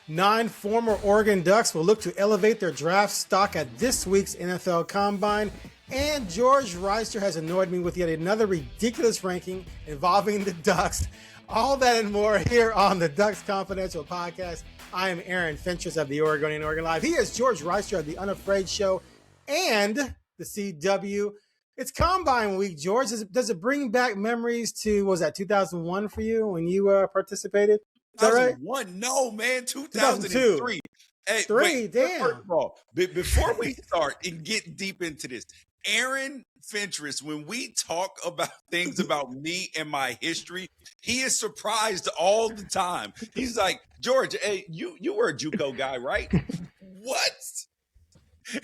9 former Oregon Ducks will look to elevate their draft stock at this week's NFL Combine. And George Wrighster has annoyed me with yet another ridiculous ranking involving the Ducks. All that and more here on the Ducks Confidential Podcast. I am Aaron Fentress of the Oregonian OregonLive. He is George Wrighster of the Unafraid Show and the CW. It's Combine Week, George. Does it bring back memories to, what was that, 2001 for you when you participated? Is that right? 2001? No, man, 2003. Hey, wait, damn. First of all, before we start and get deep into this, Aaron Fentress, when we talk about things about me and my history, he is surprised all the time. He's like, George, hey, you were a JUCO guy, right? What?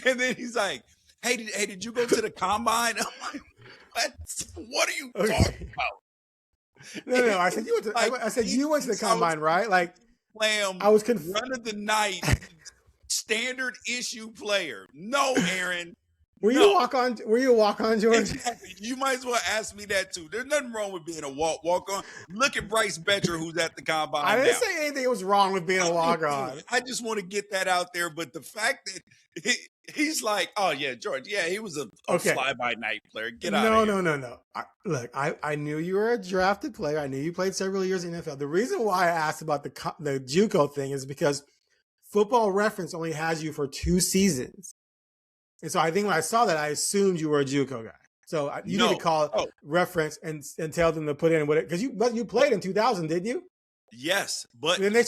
And then he's like, hey, did you go to the Combine? I'm like, what? What are you talking about? No. I said you went to the Combine, right? Like, I was confused. Run of the night, standard issue player. No, Aaron. Were you a walk-on, George? Exactly. You might as well ask me that too. There's nothing wrong with being a walk-on. Look at Bryce Betcher, who's at the Combine. I didn't say anything was wrong with being a walk-on. I just want to get that out there. But the fact that he's like, oh yeah, George, yeah, he was a fly-by-night player. Get out of here. No. Look, I knew you were a drafted player. I knew you played several years in the NFL. The reason why I asked about the JUCO thing is because Football Reference only has you for 2 seasons. And so I think when I saw that, I assumed you were a JUCO guy. So you need to call Reference and tell them to put in what it, because you played in 2000, didn't you? Yes, but then they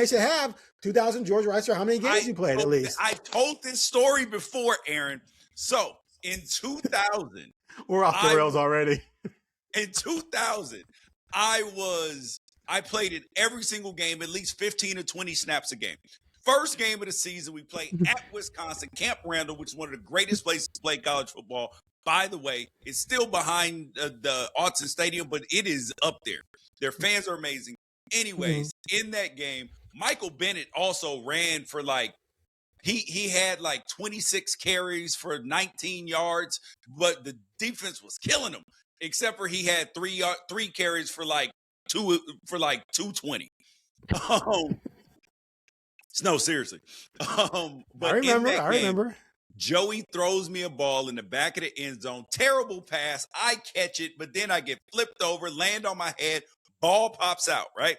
should have 2000 George Wrighster. How many games you played at least? I told this story before, Aaron. So in 2000, we're off the rails already. In 2000, I played in every single game, at least 15 or 20 snaps a game. First game of the season, we played at Wisconsin, Camp Randall, which is one of the greatest places to play college football. By the way, it's still behind the Autzen Stadium, but it is up there. Their fans are amazing. Anyways, in that game, Michael Bennett also ran for he had 26 carries for 19 yards, but the defense was killing him. Except for he had three carries for 220. No, seriously. But I remember. Joey throws me a ball in the back of the end zone. Terrible pass. I catch it, but then I get flipped over, land on my head. Ball pops out, right?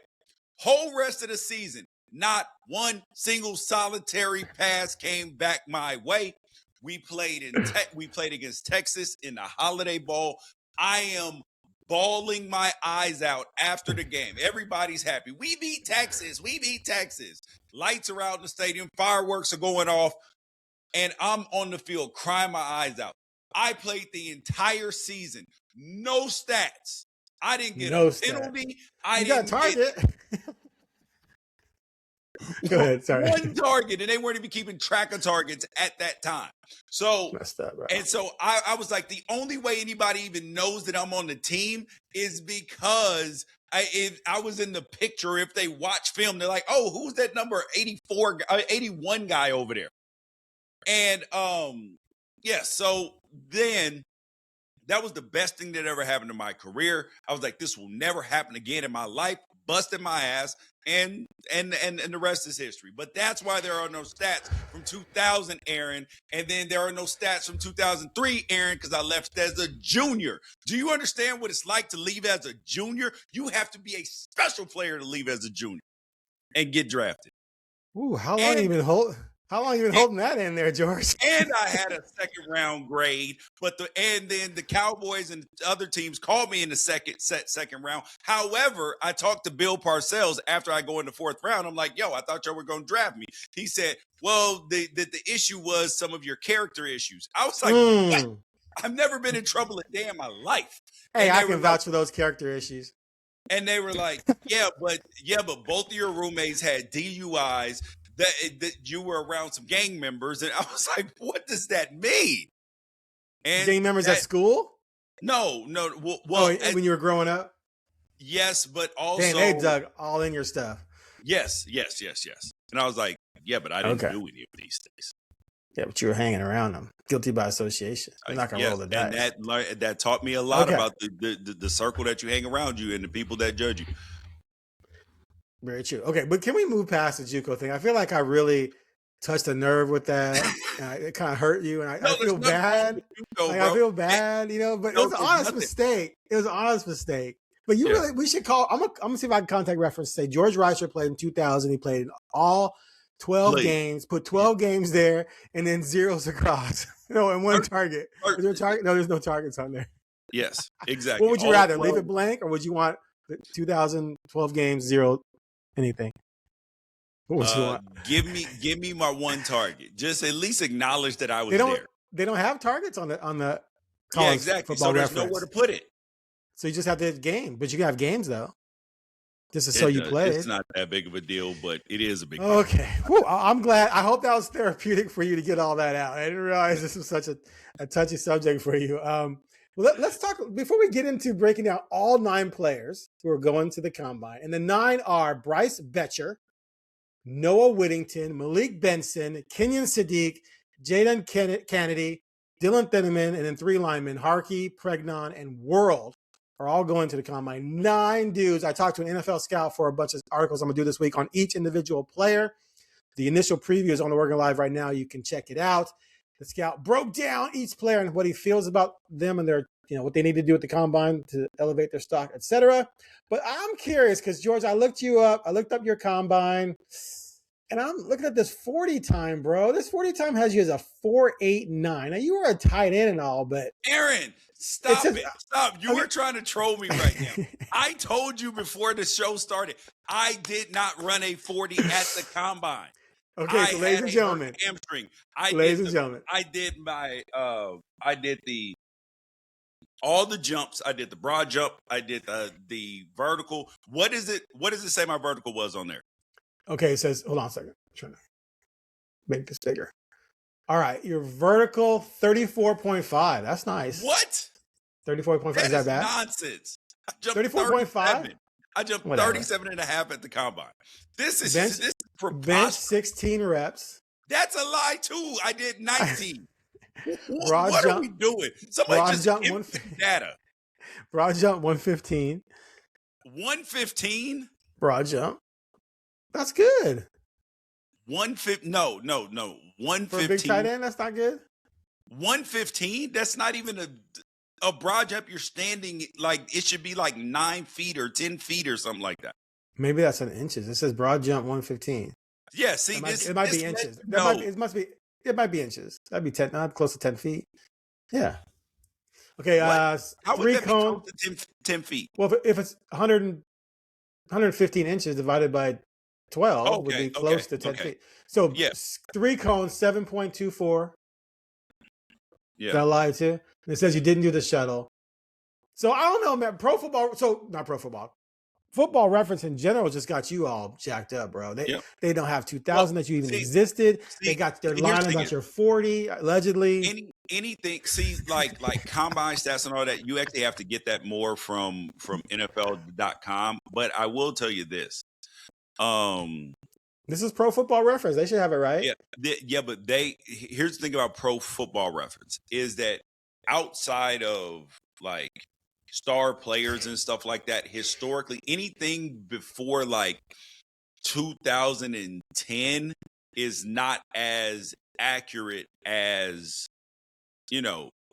Whole rest of the season, not one single solitary pass came back my way. We played against Texas in the Holiday Bowl. I am bawling my eyes out after the game. Everybody's happy. We beat Texas. Lights are out in the stadium. Fireworks are going off. And I'm on the field crying my eyes out. I played the entire season. No stats. I didn't get a penalty. You got a target. Go ahead. Sorry. One target, and they weren't even keeping track of targets at that time. So, messed up, bro. And so I was like, the only way anybody even knows that I'm on the team is because I was in the picture. If they watch film, they're like, oh, who's that number 81 guy over there? And so then that was the best thing that ever happened to my career. I was like, this will never happen again in my life. Busted my ass, and the rest is history. But that's why there are no stats from 2000, Aaron, and then there are no stats from 2003, Aaron, because I left as a junior. Do you understand what it's like to leave as a junior? You have to be a special player to leave as a junior and get drafted. Ooh, how long you been holding that in there, George? And I had a second round grade, and then the Cowboys and other teams called me in the second round. However, I talked to Bill Parcells after I go in the 4th round. I'm like, yo, I thought y'all were going to draft me. He said, well, the issue was some of your character issues. I was like, what? I've never been in trouble a day in my life. Hey, I can vouch for those character issues. And they were like, yeah, but both of your roommates had DUIs. That you were around some gang members, and I was like, what does that mean? And gang members at school? No. Well, when you were growing up? Yes, but also they dug all in your stuff. Yes. And I was like, yeah, but I didn't do any of these things. Yeah, but you were hanging around them. Guilty by association. You're not gonna roll the dice. And that taught me a lot about the circle that you hang around you and the people that judge you. Very true. Okay, but can we move past the JUCO thing? I feel like I really touched a nerve with that. It kind of hurt you, and No, I there's feel nothing wrong bad. with JUCO, Like, I bro. feel bad, but it No, was an there's honest nothing. mistake. It was an honest mistake. But we should call. I'm gonna see if I can contact reference. Say George Wrighster played in 2000. He played in all 12 games. Put 12 games there, and then zeros across. And one target. Is there a target? No, there's no targets on there. Yes, exactly. What would you rather? Leave it blank, or would you want the 2012 games, zero anything? What would you want? Give me my one target. Just at least acknowledge that I was there. They don't have targets on the college exactly. football So there's reference. nowhere to put it. So you just have to game, but you can have games though. Just to show you played. It's not that big of a deal, but it is a big deal. Okay. Whew, I'm glad. I hope that was therapeutic for you to get all that out. I didn't realize this was such a touchy subject for you. Let's talk before we get into breaking down all 9 players who are going to the combine. And the 9 are Bryce Betcher, Noah Whittington, Malik Benson, Kenyon Sadiq, Jaden Kennedy, Dylan Thieneman, and then 3 linemen, Harkey, Pregnon, and World are all going to the combine. 9 dudes. I talked to an NFL scout for a bunch of articles I'm going to do this week on each individual player. The initial preview is on OregonLive right now. You can check it out. The scout broke down each player and what he feels about them and their, what they need to do at the combine to elevate their stock, etc. But I'm curious because, George, I looked you up. I looked up your combine, and I'm looking at this 40 time, bro. This 40 time has you as a 4.89. Now, you were a tight end and all, but Aaron, stop it. Stop. You were trying to troll me right now. I told you before the show started, I did not run a 40 at the combine. Okay, so ladies and gentlemen, hamstring. I did all the jumps. I did the broad jump. I did the vertical. What does it say my vertical was on there? Okay, it says, hold on a second. I'm trying to make this bigger. All right, your vertical 34.5. That's nice. What? 34.5. Is that bad? Nonsense. I jumped 34.5. I jumped 37 and a half at the combine. This is bench 16 reps. That's a lie too. I did 19. What are we doing? Somebody just jump data. Broad jump 115. 115? Broad jump. That's good. 150. No. 115. For a big tight end, that's not good. 115? That's not even a broad jump. You're standing like it should be like 9 feet or 10 feet or something like that. Maybe that's in inches. It says broad jump 115. Yeah, see, it might be inches. It might be inches. That'd be 10, not close to 10 feet. Yeah. Okay. How 3 would that cones. Be close to 10 feet? Well, if it's 115 inches divided by 12 would be close to 10 feet. So 3 cones, 7.24. Yeah. Did I lie too? And it says you didn't do the shuttle. So I don't know, man. Not pro football. Football Reference in general just got you all jacked up, bro. They don't have 2000 that you even existed. They got their line about your 40 allegedly. Anything. See, like combine stats and all that. You actually have to get that more from NFL.com. But I will tell you this. This is Pro Football Reference. They should have it right. Yeah. But here's the thing about Pro Football Reference is that outside of like star players and stuff like that, historically, anything before like 2010 is not as accurate as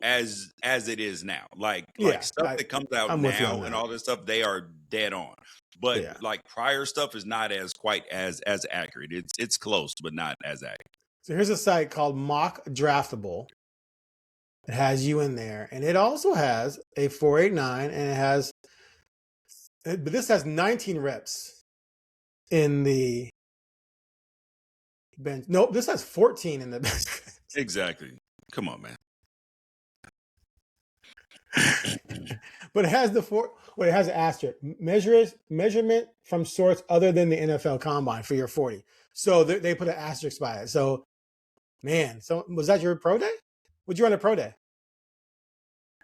as it is now. Like stuff that comes out now and all this stuff, they are dead on. But like prior stuff is not quite as accurate. It's close, but not as accurate. So here's a site called Mock Draftable. It has you in there, and it also has a 4.89, and but this has 19 reps in the bench. Nope, this has 14 in the bench. Exactly. Come on, man. But it has it has an asterisk. Measurement from source other than the NFL Combine for your 40. So they put an asterisk by it. So, man, was that your pro day? What'd you run a pro day?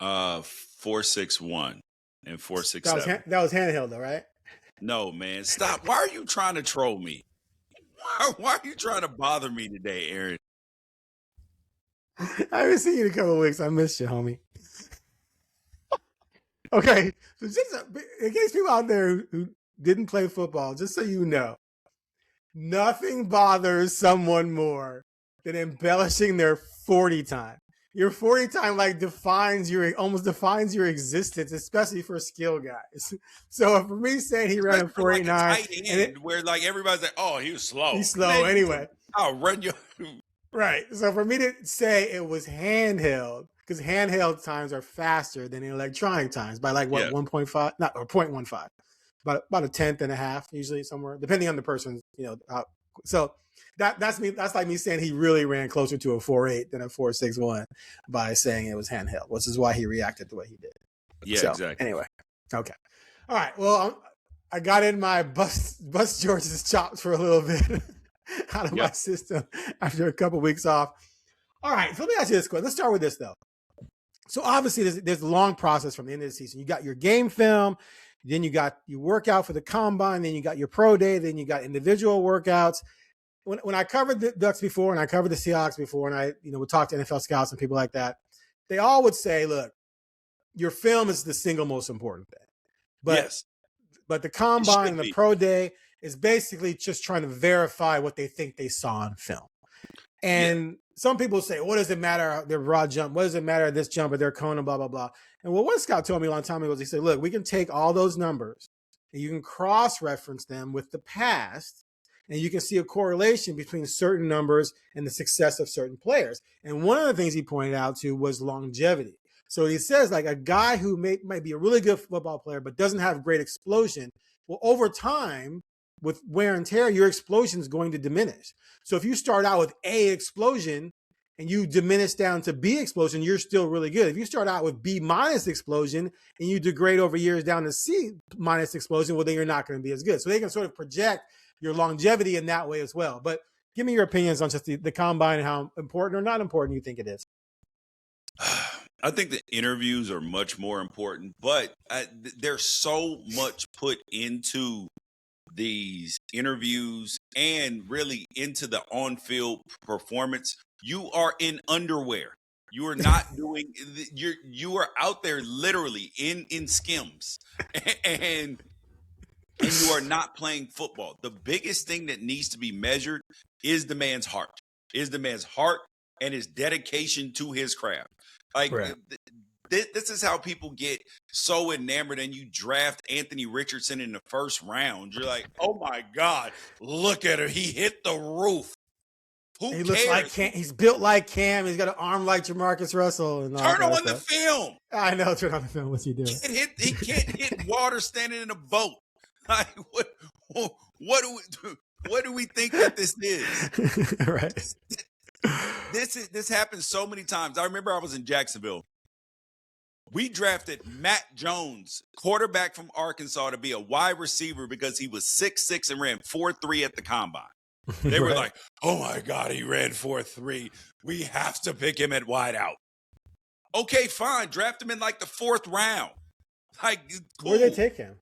4.61 and 4.67. That was handheld though, right? No, man. Stop. Why are you trying to troll me? Why are you trying to bother me today, Aaron? I haven't seen you in a couple of weeks. I missed you, homie. Okay. So just in case people out there who didn't play football, just so you know, nothing bothers someone more than embellishing their 40 time. Your 40 time almost defines your existence, especially for skill guys. So for me saying he ran a 4.89, like a tight end, where like everybody's like, oh, he was slow. He's slow anyway. I'll run you. Right. So for me to say it was handheld, because handheld times are faster than electronic times by like 1.5, not or 0.15, about a tenth and a half usually, somewhere, depending on the person's, so that's me. That's like me saying he really ran closer to a 4.8 than a 4.61 by saying it was handheld, which is why he reacted the way he did. Yeah, so, exactly. Anyway, okay, all right. Well, I got in my bust George's chops for a little bit out of my system after a couple weeks off. All right, so let me ask you this question. Let's start with this though. So obviously, there's a long process from the end of the season. You got your game film, then you got your workout for the combine, then you got your pro day, then you got individual workouts. When I covered the Ducks before and I covered the Seahawks before, and I would talk to NFL scouts and people like that, they all would say, look, your film is the single most important thing. But the combine and the pro day is basically just trying to verify what they think they saw on film. And some people say, what does it matter, their broad jump? What does it matter, this jump or their cone and blah, blah, blah. And what one scout told me a long time ago was he said, look, we can take all those numbers and you can cross-reference them with the past, and you can see a correlation between certain numbers and the success of certain players. And one of the things he pointed out to was longevity. So he says, like, a guy who might be a really good football player but doesn't have great explosion, well, over time, with wear and tear, your explosion is going to diminish. So if you start out with A explosion and you diminish down to B explosion, you're still really good. If you start out with B minus explosion and you degrade over years down to C minus explosion, well, then you're not going to be as good. So they can sort of project your longevity in that way as well. But give me your opinions on just the combine and how important or not important you think it is. I think the interviews are much more important, but there's so much put into these interviews and really into the on-field performance. You are in underwear. You are not doing. You are out there literally in skims, and you are not playing football. The biggest thing that needs to be measured is the man's heart. And his dedication to his craft. Like, this is how people get so enamored, and you draft Anthony Richardson in the first round. You're like, oh my God, look at him. He hit the roof. Who cares? Looks like Cam. He's built like Cam. He's got an arm like Jamarcus Russell. And turn on the film. I know, turn on the film. What's he doing? He can't hit water standing in a boat. Like, what do we think that this is? Right. This happens so many times. I remember I was in Jacksonville. We drafted Matt Jones, quarterback from Arkansas, to be a wide receiver because he was 6'6" and ran 4.3 at the combine. They were like, oh my God, he ran 4.3. We have to pick him at wide out. Okay, fine. Draft him in like the 4th round. Like, cool. Where'd they take him?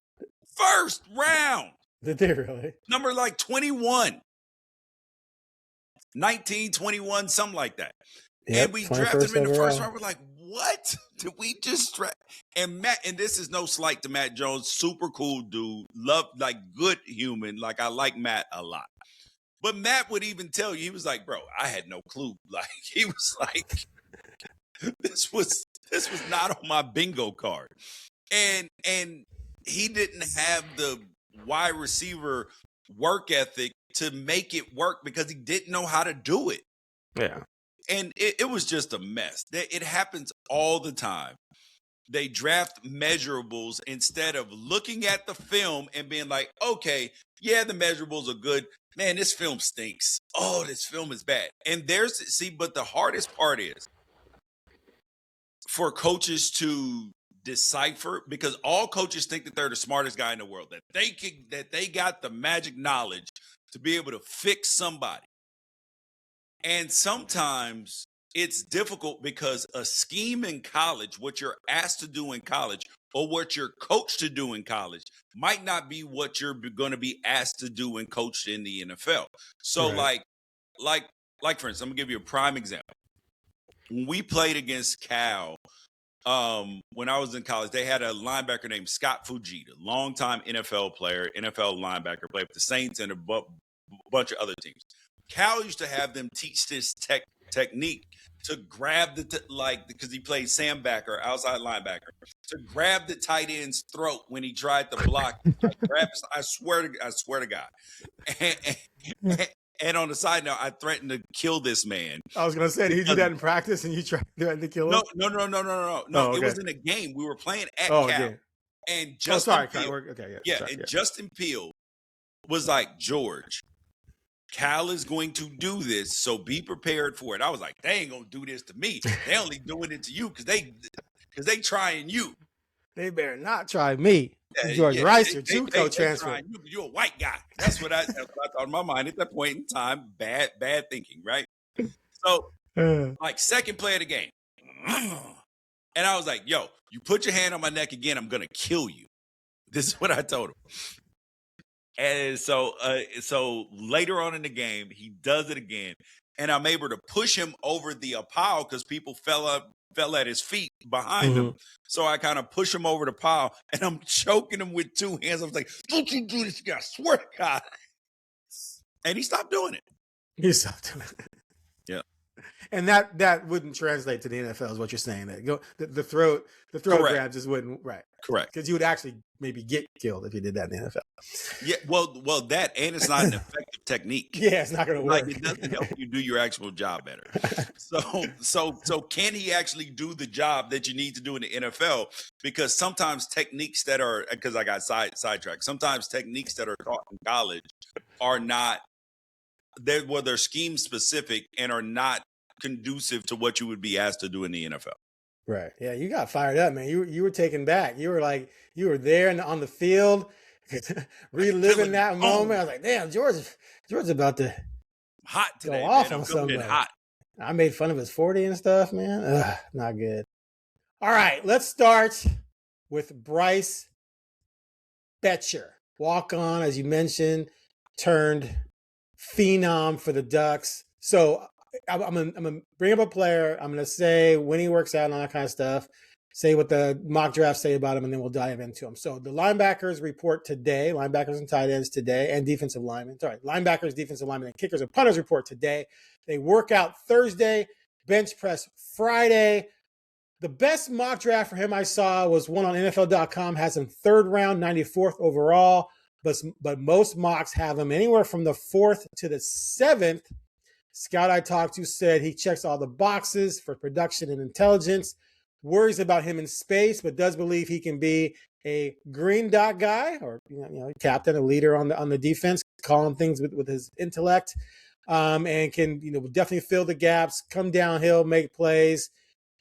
1st round. Did they really? Number like 21. 19, 21, something like that. Yep, and we drafted him in the 1st round. We're like, what did we just draft? And this is no slight to Matt Jones, super cool dude, like good human. Like, I like Matt a lot. But Matt would even tell you, he was like, bro, I had no clue. Like, he was like, this was not on my bingo card. And he didn't have the wide receiver work ethic to make it work because he didn't know how to do it. Yeah. And it was just a mess. It happens all the time. They draft measurables instead of looking at the film and being like, okay, yeah, the measurables are good. Man, this film stinks. Oh, this film is bad. And but the hardest part is for coaches to decipher, because all coaches think that they're the smartest guy in the world, that they got the magic knowledge to be able to fix somebody. And sometimes it's difficult because a scheme in college, what you're asked to do in college or what you're coached to do in college, might not be what you're going to be asked to do and coached in the NFL. So like for instance, I'm gonna give you a prime example. When we played against Cal when I was in college, they had a linebacker named Scott Fujita, longtime NFL player, NFL linebacker, played with the Saints and a bunch of other teams. Cal used to have them teach this technique to grab because he played Sam Backer, outside linebacker, to grab the tight end's throat when he tried to block. I swear to God. And on the side note, I threatened to kill this man. I was gonna say, did you do that in practice and you tried to kill him? No. Oh, okay. It was in a game. We were playing at Cal. Yeah. And Justin Peel, okay, yeah. Sorry, Justin Peel was like, George, Cal is going to do this, so be prepared for it. I was like, they ain't gonna do this to me. They only doing it to you because they trying you. They better not try me. George Wrighster, JUCO transfer. You're a white guy. That's what I thought in my mind at that point in time. Bad thinking, right? So, like, second play of the game. And I was like, yo, you put your hand on my neck again, I'm going to kill you. This is what I told him. And so later on in the game, he does it again. And I'm able to push him over the pile because people fell at his feet behind him. So I kind of push him over the pile and I'm choking him with two hands. I was like, don't you do this, I swear to God. And he stopped doing it. He stopped doing it. Yeah. And that wouldn't translate to the NFL is what you're saying. That the throat grabs just wouldn't, right. Correct. Because you would actually maybe get killed if you did that in the NFL. Yeah, well, that, and it's not an effective technique. Yeah, it's not going to work. Like, it doesn't help you do your actual job better. So can he actually do the job that you need to do in the NFL? Because sometimes techniques that are, because I got sidetracked, sometimes techniques that are taught in college are not, they're scheme specific and are not conducive to what you would be asked to do in the NFL. Right. Yeah, you got fired up, man. You were taken back. You were there on the field, reliving that moment. I was like, damn, George's about to hot today, go off man. on somebody. Hot. I made fun of his 40 and stuff, man. Ugh, not good. All right, let's start with Bryce Betcher. Walk on, as you mentioned, turned phenom for the Ducks. So I'm gonna bring up a player. I'm gonna say when he works out and all that kind of stuff. Say what the mock drafts say about him, and then we'll dive into him. So the linebackers report today. Linebackers and tight ends today, and defensive linemen. Sorry, linebackers, defensive linemen, and kickers and punters report today. They work out Thursday. Bench press Friday. The best mock draft for him I saw was one on NFL.com. Has him third round, 94th overall. But most mocks have him anywhere from the 4th to the 7th. Scout I talked to said he checks all the boxes for production and intelligence, worries about him in space, but does believe he can be a green dot guy or captain, a leader on the defense, calling things with his intellect, and can definitely fill the gaps, come downhill, make plays,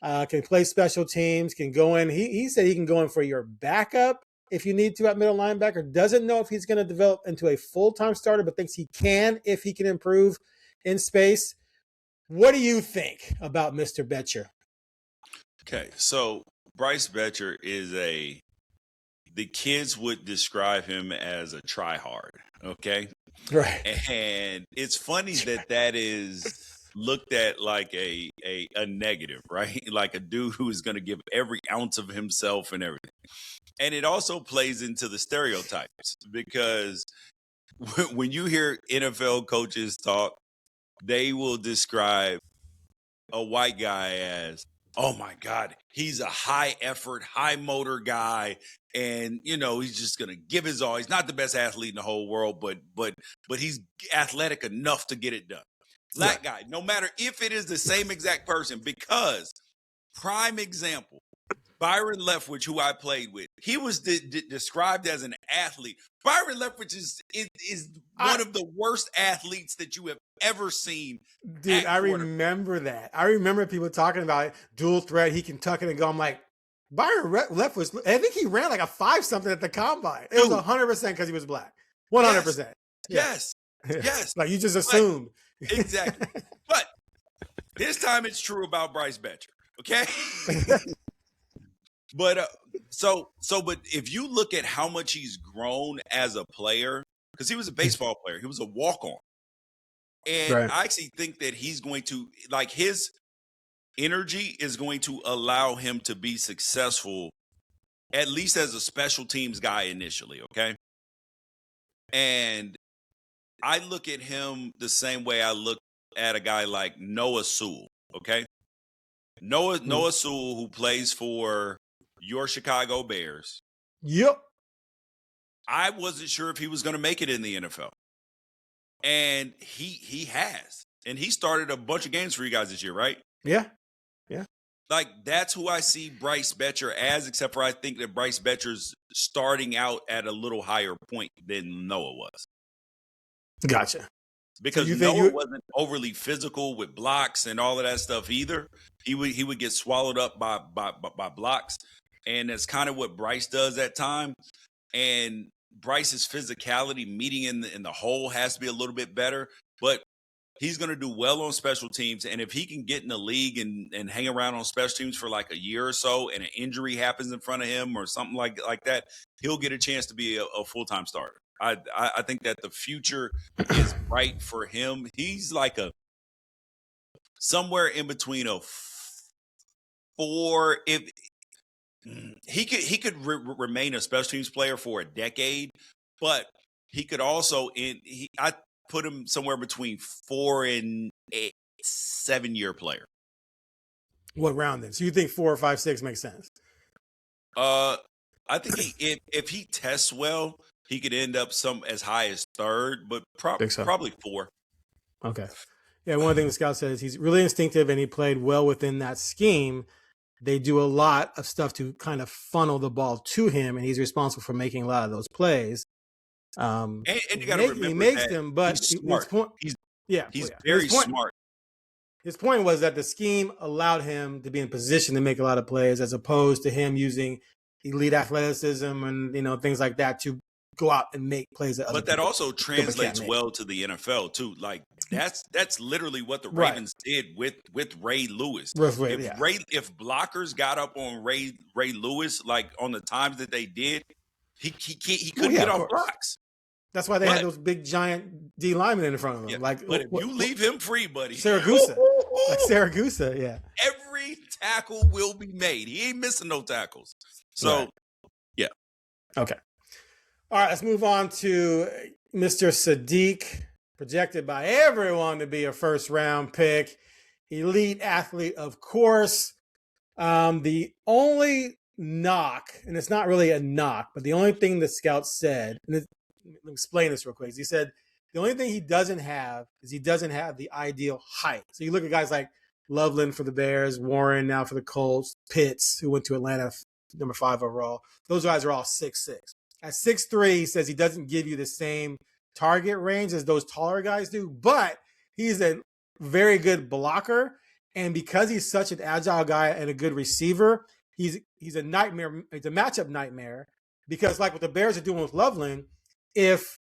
can play special teams, can go in. He said he can go in for your backup if you need to at middle linebacker. Doesn't know if he's going to develop into a full-time starter, but thinks he can if he can improve in space. What do you think about Mr. Betcher? Okay, so Bryce Betcher is the kids would describe him as a try-hard, okay? Right. And it's funny that is looked at like a negative, right? Like a dude who is going to give every ounce of himself and everything. And it also plays into the stereotypes because when you hear NFL coaches talk, they will describe a white guy as, oh my God, he's a high effort, high motor guy. And, he's just going to give his all. He's not the best athlete in the whole world, but he's athletic enough to get it done. Black guy, no matter if it is the same exact person, because prime example, Byron Leftwich, who I played with, he was described as an athlete. Byron Leftwich is one of the worst athletes that you have ever seen. Dude, I remember that. I remember people talking about it, dual threat. He can tuck it and go. I'm like, Byron Leftwich, I think he ran like a 5-something at the combine. It was 100% because he was black. 100%. Yes. Like you just assumed. Exactly. But this time it's true about Bryce Betcher. Okay. But but if you look at how much he's grown as a player, because he was a baseball player, he was a walk-on. And I actually think that he's going to, like, his energy is going to allow him to be successful, at least as a special teams guy initially, okay? And I look at him the same way I look at a guy like Noah Sewell, okay? Noah Sewell, who plays for your Chicago Bears. Yep. I wasn't sure if he was going to make it in the NFL. And he has. And he started a bunch of games for you guys this year, right? Yeah. Like, that's who I see Bryce Betcher as, except for I think that Bryce Betcher's starting out at a little higher point than Noah was. Gotcha. Because So you think Noah wasn't overly physical with blocks and all of that stuff either. He would get swallowed up by blocks. And that's kind of what Bryce does at time. And Bryce's physicality meeting in the hole has to be a little bit better. But he's going to do well on special teams. And if he can get in the league and hang around on special teams for like a year or so and an injury happens in front of him or something like that, he'll get a chance to be a full-time starter. I think that the future is bright for him. He's like somewhere in between a 4. If he could remain a special teams player for a decade, but he could also I put him somewhere between 4 and 7-year player. What round then? So you think 4, 5, 6 makes sense? I think if he tests well, he could end up as high as 3rd, but probably 4. Okay. Yeah, one of the things the scout said is he's really instinctive and he played well within that scheme. They do a lot of stuff to kind of funnel the ball to him, and he's responsible for making a lot of those plays. And you got to remember he makes that them, but he's smart. He's very smart. His point was that the scheme allowed him to be in position to make a lot of plays, as opposed to him using elite athleticism and things like that to go out and make plays. But that also translates well to the NFL too. Like that's literally what the Ravens did with Ray Lewis. If blockers got up on Ray Lewis, like on the times that they did, he couldn't get off blocks. That's why they had those big giant D linemen in front of him. Yeah, but if you leave him free, buddy, Saragusa, yeah. Every tackle will be made. He ain't missing no tackles. So, yeah. Okay. All right, let's move on to Mr. Sadiq, projected by everyone to be a first-round pick. Elite athlete, of course. The only knock, and it's not really a knock, but the only thing the scout said, and let me explain this real quick. He said the only thing he doesn't have is he doesn't have the ideal height. So you look at guys like Loveland for the Bears, Warren now for the Colts, Pitts, who went to Atlanta, number 5 overall. Those guys are all 6'6". At 6'3", he says he doesn't give you the same target range as those taller guys do, but he's a very good blocker. And because he's such an agile guy and a good receiver, he's a nightmare. It's a matchup nightmare because, like what the Bears are doing with Loveland, if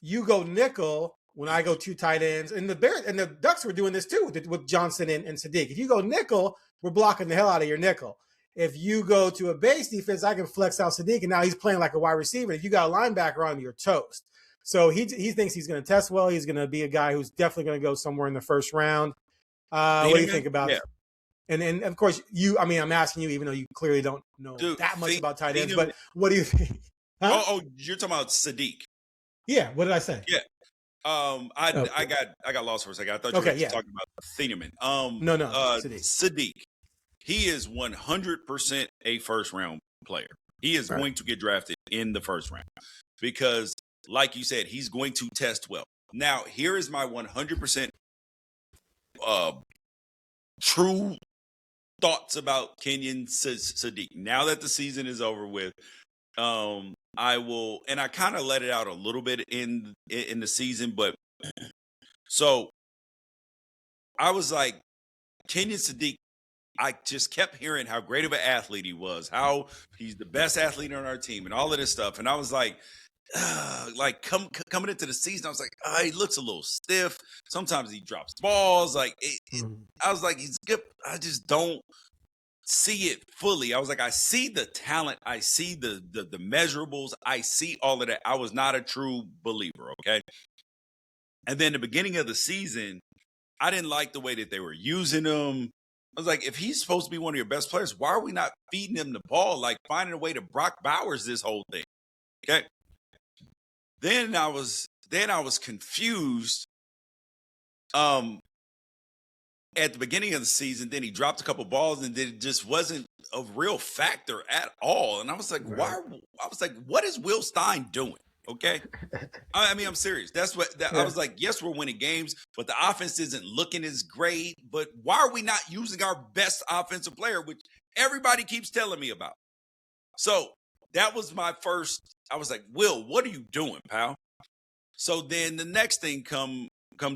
you go nickel when I go 2 tight ends, and the Bears and the Ducks were doing this too with Johnson and Sadiq. If you go nickel, we're blocking the hell out of your nickel. If you go to a base defense, I can flex out Sadiq, and now he's playing like a wide receiver. If you got a linebacker on him, you're toast. So he thinks he's going to test well. He's going to be a guy who's definitely going to go somewhere in the first round. What do you think about it? And of course, I'm asking you, even though you clearly don't know that much about tight ends, but what do you think? Huh? Oh, you're talking about Sadiq. Yeah. What did I say? Yeah. I got lost for a second. I thought you were talking about Thieneman. No. Sadiq. He is 100% a first-round player. He is going to get drafted in the first round because, like you said, he's going to test well. Now, here is my 100% true thoughts about Kenyon Sadiq. Now that the season is over with, I will, and I kind of let it out a little bit in the season, but so I was like, Kenyon Sadiq, I just kept hearing how great of an athlete he was, how he's the best athlete on our team and all of this stuff. And I was like coming into the season, I was like, he looks a little stiff. Sometimes he drops balls. I was like, he's good. I just don't see it fully. I was like, I see the talent. I see the measurables. I see all of that. I was not a true believer. Okay. And then the beginning of the season, I didn't like the way that they were using him. I was like, if he's supposed to be one of your best players, why are we not feeding him the ball? Like finding a way to Brock Bowers this whole thing. Okay. Then I was confused. At the beginning of the season, then he dropped a couple balls, and then it just wasn't a real factor at all. And I was like, Right. what is Will Stein doing? Okay. I mean, I'm serious. That's what Yeah. I was like, yes, we're winning games, but the offense isn't looking as great. But why are we not using our best offensive player, which everybody keeps telling me about? So that was my first. I was like, Will, what are you doing, pal? So then the next thing comes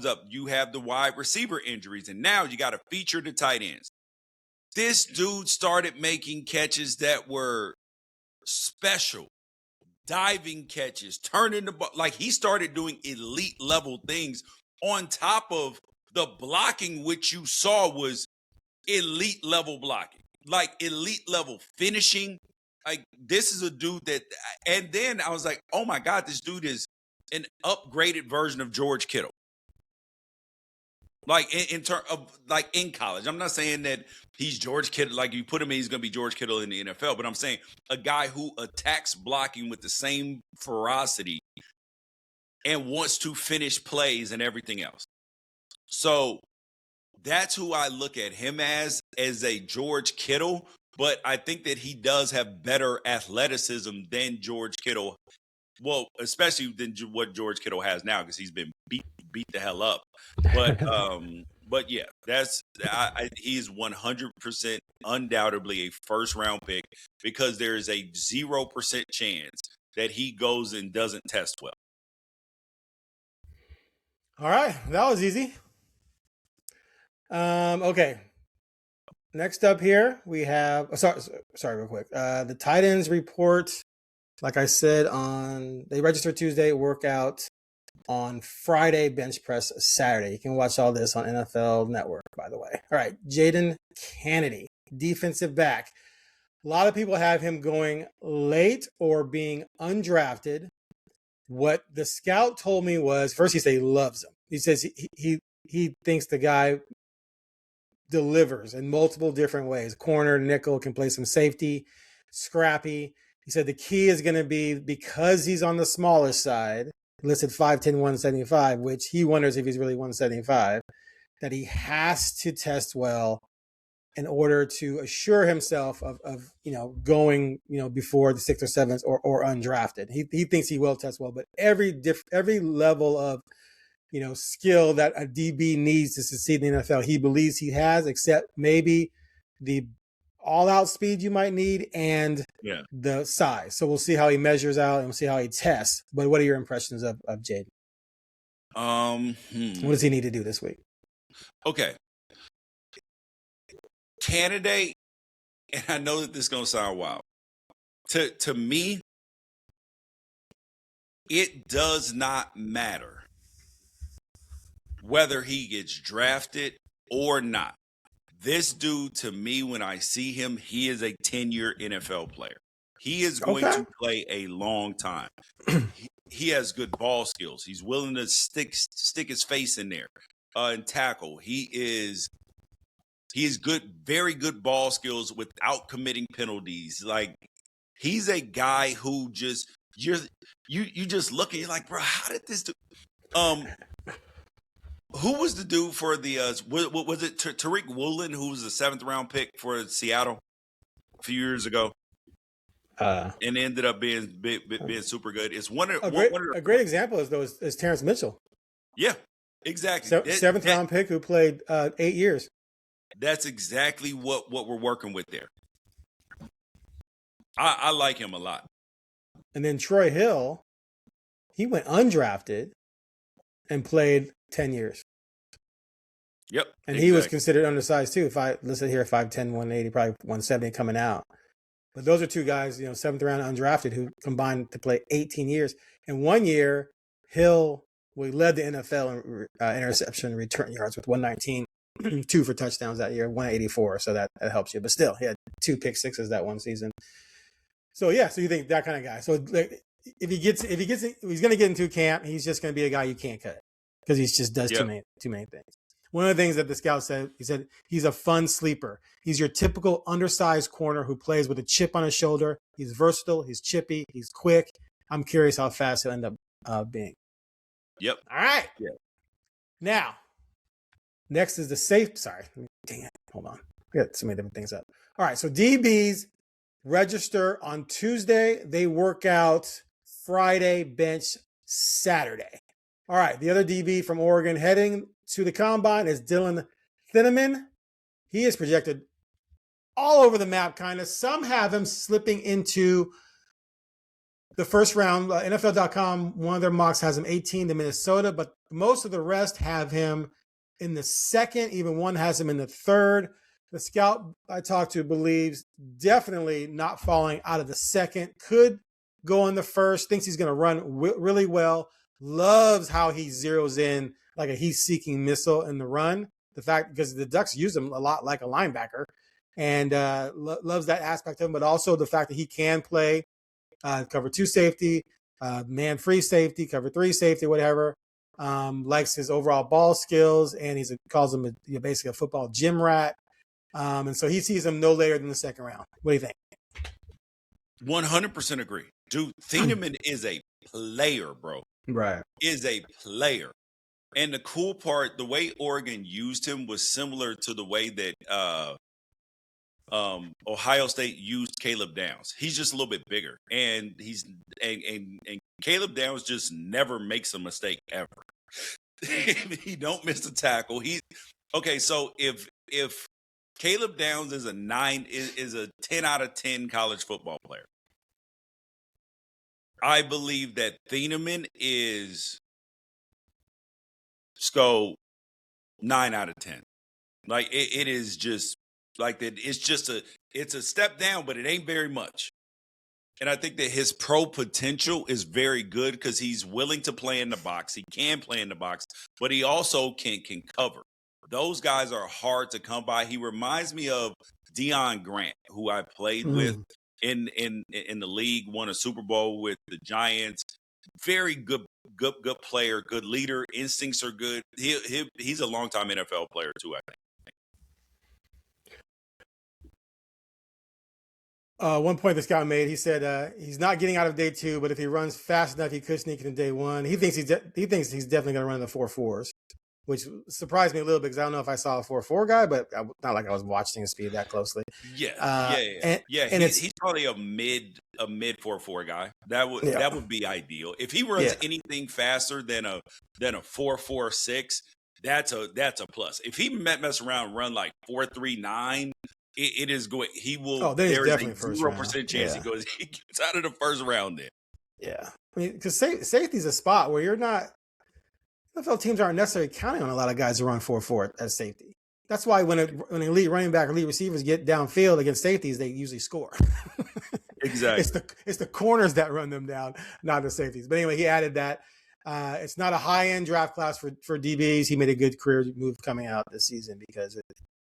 up. You have the wide receiver injuries, and now you got to feature the tight ends. This dude started making catches that were special. Diving catches, turning the ball, like he started doing elite level things on top of the blocking, which you saw was elite level blocking, like elite level finishing. Like this is a dude that, and then I was like, oh my God, this dude is an upgraded version of George Kittle. Like in terms of like in college, I'm not saying that he's George Kittle. Like you put him in, he's going to be George Kittle in the NFL. But I'm saying a guy who attacks blocking with the same ferocity and wants to finish plays and everything else. So that's who I look at him as a George Kittle. But I think that he does have better athleticism than George Kittle. Well, especially than what George Kittle has now, because he's been beat the hell up. But yeah, he's 100% undoubtedly a first round pick, because there is a 0% chance that he goes and doesn't test well. All right, that was easy. Okay. Next up here we have. Sorry, real quick. The tight ends report. Like I said, they register Tuesday, workout on Friday, bench press Saturday. You can watch all this on NFL Network, by the way. All right, Jaden Kennedy, defensive back. A lot of people have him going late or being undrafted. What the scout told me was, first he said he loves him. He says he thinks the guy delivers in multiple different ways. Corner, nickel, can play some safety, scrappy. He said the key is going to be, because he's on the smaller side, listed 5'10", 175, which he wonders if he's really 175, that he has to test well in order to assure himself of going, before the 6th or 7th or undrafted. He thinks he will test well, but every level of, skill that a DB needs to succeed in the NFL, he believes he has, except maybe the all-out speed you might need and the size. So we'll see how he measures out and we'll see how he tests. But what are your impressions of Jaden? What does he need to do this week? Okay. Candidate, and I know that this is going to sound wild. To me, it does not matter whether he gets drafted or not. This dude, to me, when I see him, he is a 10-year NFL player. He is going to play a long time. He has good ball skills. He's willing to stick his face in there and tackle. He is good, very good ball skills without committing penalties. Like, he's a guy who just you just look and you're like, bro, how did this do? Who was the dude for the what was it? Tariq Woolen, who was the 7th round pick for Seattle a few years ago, and ended up being super good. It's a great example is Terrence Mitchell. Yeah, exactly. 7th round pick who played 8 years. That's exactly what we're working with there. I like him a lot. And then Troy Hill, he went undrafted and played 10 years. Yep. And he was considered undersized too. If I listen here, 5'10", 180, probably 170 coming out. But those are two guys, 7th round undrafted, who combined to play 18 years. And 1 year, Hill led the NFL in interception and return yards with 119, 2 for touchdowns that year, 184. So that helps you. But still, he had 2 pick sixes that one season. So yeah, so you think that kind of guy. So like, if he's going to get into camp, he's just going to be a guy you can't cut because he just does too many things. One of the things that the scout said, he said he's a fun sleeper. He's your typical undersized corner who plays with a chip on his shoulder. He's versatile. He's chippy. He's quick. I'm curious how fast he'll end up being. Yep. All right. Yeah. Now, next is the safe. Sorry. Dang it. Hold on. I got so many different things up. All right. So DBs register on Tuesday. They work out Friday, bench Saturday. All right. The other DB from Oregon heading to the combine is Dylan Thieneman. He is projected all over the map, kind of. Some have him slipping into the first round. NFL.com, one of their mocks has him 18 to Minnesota, but most of the rest have him in the second. Even one has him in the third. The scout I talked to believes definitely not falling out of the second. Could go in the first. Thinks he's going to run really well. Loves how he zeroes in like a heat-seeking missile in the run. The fact, because the Ducks use him a lot like a linebacker, and loves that aspect of him, but also the fact that he can play cover 2 safety, man-free safety, cover 3 safety, whatever. Likes his overall ball skills, and calls him basically a football gym rat. And so he sees him no later than the second round. What do you think? 100% agree. Dude, Thieneman is a player, bro. Right. Is a player. And the cool part, the way Oregon used him was similar to the way that Ohio State used Caleb Downs. He's just a little bit bigger, and Caleb Downs just never makes a mistake ever. He don't miss a tackle. So if Caleb Downs is a 10 out of 10 college football player, I believe that Thieneman is 9 out of 10. Like it is just like that. It's a step down, but it ain't very much. And I think that his pro potential is very good because he's willing to play in the box. He can play in the box, but he also can cover. Those guys are hard to come by. He reminds me of Deion Grant, who I played with in the league, won a Super Bowl with the Giants. Very good player, good leader. Instincts are good. He's a longtime NFL player too, I think. One point the scout made, he said he's not getting out of day 2, but if he runs fast enough, he could sneak into day 1. He thinks he's definitely going to run the 4.4s, which surprised me a little bit because I don't know if I saw a 4.4 guy, but not like I was watching his speed that closely. And he's probably a mid 4.4 guy. That would be ideal. If he runs anything faster than a 4.46, that's a plus. If he mess around and run like 4.39. It is going. He will. Oh, there is a 0% chance he gets out of the first round. Then, yeah, I mean, because safety is a spot where you're not. NFL teams aren't necessarily counting on a lot of guys to run 4.4 as safety. That's why when elite running back, elite receivers get downfield against safeties, they usually score. Exactly. It's the corners that run them down, not the safeties. But anyway, he added that it's not a high end draft class for DBs. He made a good career move coming out this season because it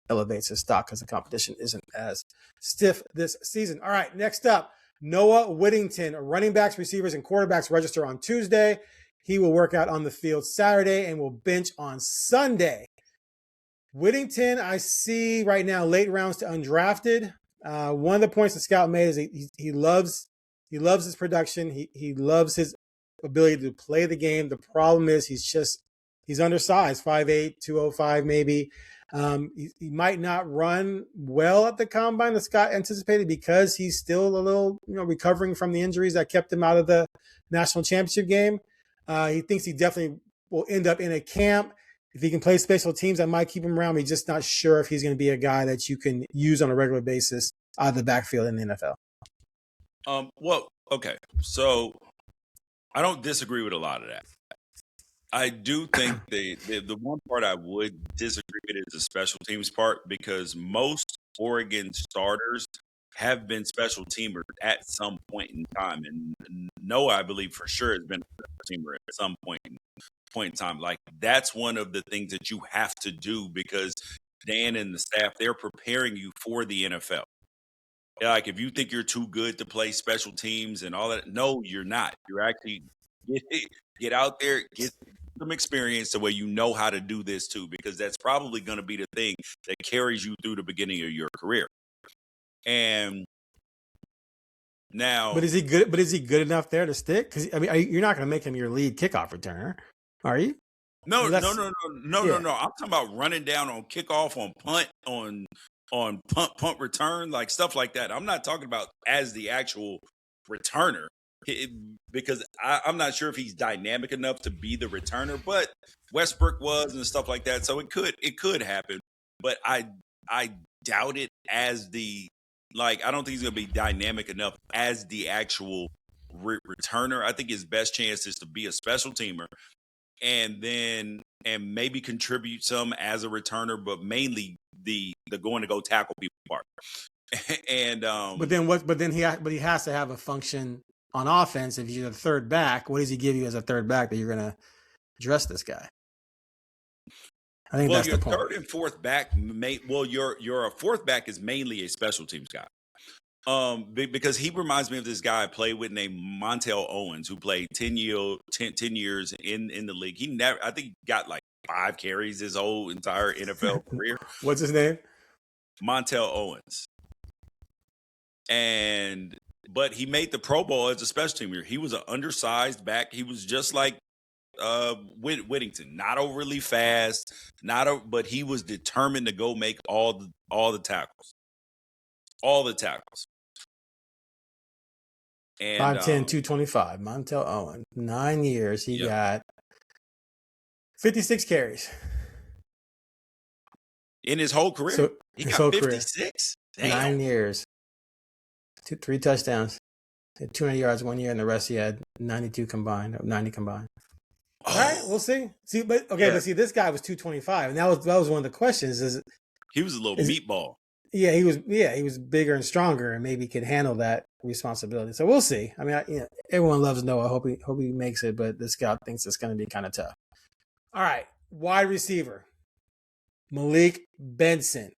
elevates his stock because the competition isn't as stiff this season. All right, next up, Noah Whittington. Running backs, receivers, and quarterbacks register on Tuesday. He will work out on the field Saturday and will bench on Sunday. Whittington, I see right now late rounds to undrafted. One of the points the scout made is he loves his production. He loves his ability to play the game. The problem is he's undersized, 5'8", 205 maybe. He might not run well at the combine, the Scott anticipated, because he's still a little, recovering from the injuries that kept him out of the national championship game. He thinks he definitely will end up in a camp. If he can play special teams, that might keep him around. He's just not sure if he's going to be a guy that you can use on a regular basis out of the backfield in the NFL. Well, okay. So I don't disagree with a lot of that. I do think the one part I would disagree with is the special teams part, because most Oregon starters have been special teamers at some point in time. And Noah, I believe for sure, has been a special teamer at some point in time. Like, that's one of the things that you have to do, because Dan and the staff, they're preparing you for the NFL. Like, if you think you're too good to play special teams and all that, no, you're not. You're actually get out there, some experience to where you know how to do this too, because that's probably going to be the thing that carries you through the beginning of your career. And now, But is he good? But is he good enough there to stick? Because I mean, you're not going to make him your lead kickoff returner, are you? no, Well, no, no, no, no, yeah. no, no. I'm talking about running down on kickoff, on punt, on punt return, like stuff like that. I'm not talking about as the actual returner, because I'm not sure if he's dynamic enough to be the returner, but Westbrook was and stuff like that. So it could happen, but I doubt it as the, like, I don't think he's going to be dynamic enough as the actual returner. I think his best chance is to be a special teamer and maybe contribute some as a returner, but mainly the going to go tackle people part. And but then he has to have a function on offense. If you're the third back, what does he give you as a third back that you're going to dress this guy? I think that's the point. Third and fourth back, your fourth back is mainly a special teams guy. Because he reminds me of this guy I played with named Montel Owens, who played 10 years in the league. I think he got like 5 carries his whole entire NFL career. What's his name? Montel Owens. But he made the Pro Bowl as a special teamer. He was an undersized back. He was just like Whittington, not overly fast, but he was determined to go make all the tackles. All the tackles. And 5'10", 225. Montel Owen. 9 years. He got 56 carries. In his whole career? So, he got 56? 9 years. 3 touchdowns. 200 yards 1 year, and the rest he had 90 combined. All right, we'll see. But see, this guy was 225, and that was one of the questions. He was a little meatball. Yeah, he was bigger and stronger, and maybe could handle that responsibility. So we'll see. I mean, everyone loves Noah. Hope he makes it, but this scout thinks it's going to be kind of tough. All right, wide receiver, Malik Benson.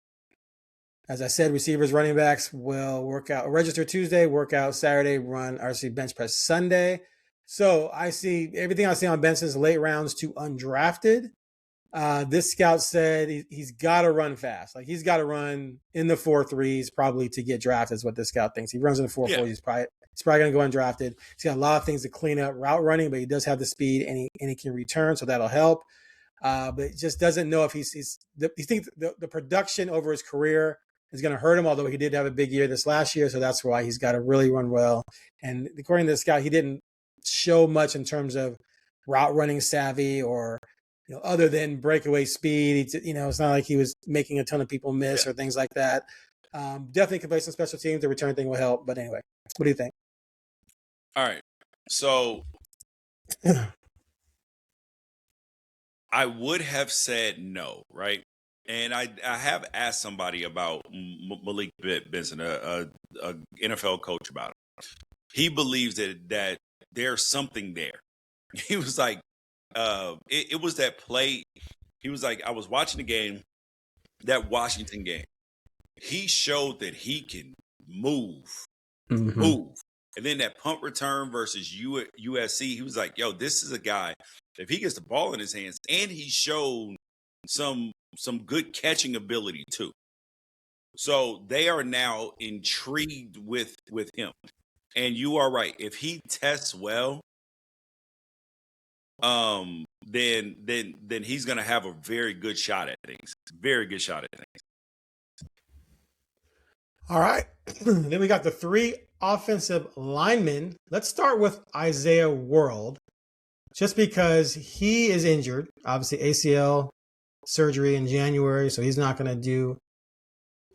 As I said, receivers, running backs will register Tuesday, work out Saturday, run RC bench press Sunday. So everything I see on Benson's late rounds to undrafted. This scout said he's got to run fast. Like, he's got to run in the 4.3s probably to get drafted, is what this scout thinks. He runs in the 4.4s. Yeah. He's probably going to go undrafted. He's got a lot of things to clean up route running, but he does have the speed and he can return, so that'll help. But it just doesn't know if he thinks the production over his career is going to hurt him, although he did have a big year this last year, so that's why he's got to really run well. And according to the scout, he didn't show much in terms of route running savvy or other than breakaway speed. It's not like he was making a ton of people miss or things like that. Definitely can play some special teams. The return thing will help. But anyway, what do you think? All right. So I would have said no, right? And I have asked somebody about Malik Benson, a NFL coach, about him. He believes that there's something there. He was like, it was that play. He was like, I was watching the game, that Washington game. He showed that he can move. And then that punt return versus USC, he was like, yo, this is a guy, if he gets the ball in his hands, and he showed some good catching ability too. So they are now intrigued with him. And you are right. If he tests well, then he's going to have a very good shot at things. Very good shot at things. All right. Then we got the 3 offensive linemen. Let's start with Isaiah World, just because he is injured. Obviously, ACL surgery in January, so he's not going to do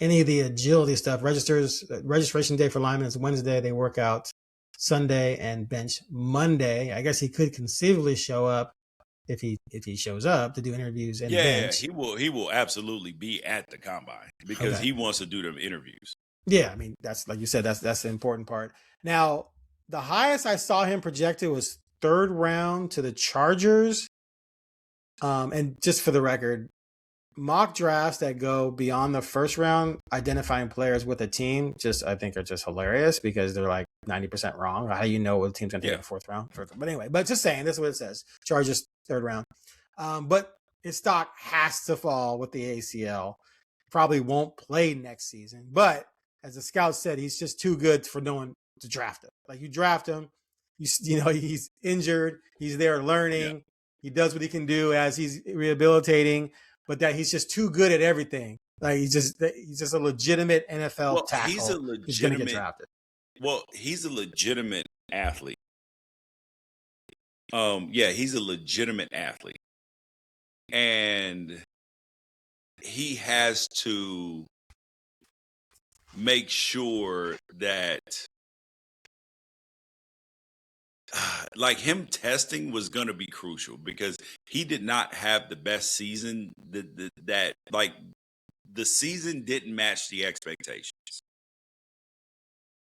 any of the agility stuff. Registration day for linemen is Wednesday. They work out Sunday and bench Monday. I guess he could conceivably show up if he shows up to do interviews and bench. Yeah, he will absolutely be at the combine because he wants to do them interviews. Yeah, I mean, that's, like you said, that's the important part. Now, the highest I saw him projected was 3rd round to the Chargers. And just for the record, mock drafts that go beyond the first round, identifying players with a team, I think are just hilarious because they're like 90% wrong. How do you know what team's going to take in the fourth round? But anyway, but just saying, this is what it says. Chargers third round. But his stock has to fall with the ACL. Probably won't play next season. But as the scout said, he's just too good for no one to draft him. Like you draft him, you know, he's injured. He's there learning. Yeah. He does what he can do as he's rehabilitating, but that he's just too good at everything. Like he's just a legitimate NFL tackle. He's going to get drafted. Well, he's a legitimate athlete. Yeah, he's a legitimate athlete. And he has to make sure that like him testing was going to be crucial because he did not have the best season that like the season didn't match the expectations.